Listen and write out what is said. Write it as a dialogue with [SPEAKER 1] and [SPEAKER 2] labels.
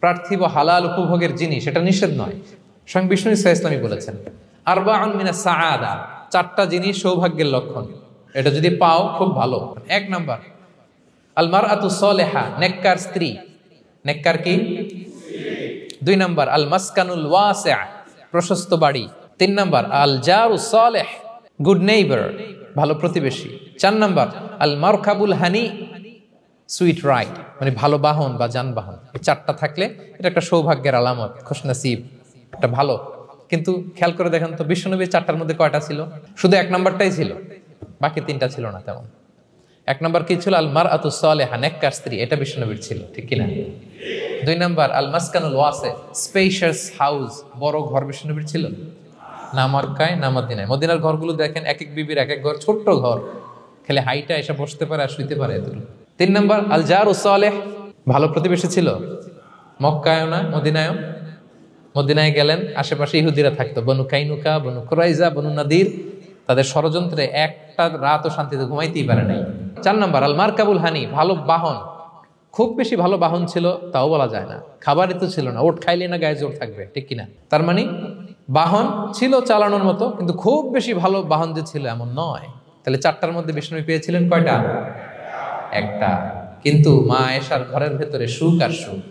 [SPEAKER 1] পার্থিব হালাল উপভোগের জিনিস, এটা নিষেধ নয়। স্বয়ং বিষ্ণু ইসা ইসলামী বলেছেন আরবাউন মিনাস সাআদা, 4টা জিনিস সৌভাগ্যের লক্ষণ, এটা যদি পাও খুব ভালো। 1 নাম্বার আল মারআতু সালিহা, নেককার স্ত্রী। নেককার কি? 2 নাম্বার আল মাসকানুল ওয়াসি', প্রশস্ত বাড়ি। 3 নাম্বার আল জারুস সালিহ, গুড নেইবার, ভালো প্রতিবেশী। 4 নাম্বার আল মারকাবুল হানি, সুইট রাইড, মানে ভালো বাহন বা যানবাহন। এই 4টা থাকলে এটা একটা সৌভাগ্যের আলামত, খুশনসিব, এটা ভালো। কিন্তু খেয়াল করে দেখেন তো বিশ্বনবী 4টার মধ্যে কয়টা ছিল? শুধু 1 নাম্বারটাই ছিল, বাকি 3টা ছিল না তেমন। 1 নাম্বার কি ছিল? আল মারআতু সালিহা, নেককার স্ত্রী, এটা বিশ্বনবীর ছিল, ঠিক কিনা? 2 নাম্বার আল মাসকানুল ওয়াসি', স্পেশিয়াস হাউস, বড় ঘর, বিশ্বনবীর ছিল না মক্কায় না মদিনায়। মদিনার ঘরগুলো দেখেন এক এক বিবির এক এক ঘর, ছোট্ট ঘর, খেলে হাইটা এসে বসতে পারে আর শুইতে পারে এতটুকু। 3 নাম্বার আল জারুস সালিহ, ভালো প্রতিবেশী ছিল, মক্কায়ও না মদিনায়ও। মদিনায় গেলেন, আশেপাশে ইহুদিরা থাকতো, বনু কাইনুকা, বনু কুরাইজা, বনু নাদির, তাদের ষড়যন্ত্রে একটা রাতও শান্তিতে ঘুমাইতেই পারে নাই। 4 নাম্বার আল মারকাবুল হানি, ভালো বাহন, খুব বেশি ভালো বাহন ছিল তাও বলা যায় না, খাবারই তো ছিল না, ওট খাইলে না গায়ে জোর থাকবে, ঠিক কিনা? তার মানে বাহন ছিল চালানোর মতো, কিন্তু খুব বেশি ভালো বাহন যে ছিল এমন নয়। তাহলে 4টার মধ্যে বিষ্ণু পেয়েছিলেন কয়টা? 1টা। কিন্তু মা আয়েশার ঘরের ভেতরে সুখ আর সুখ।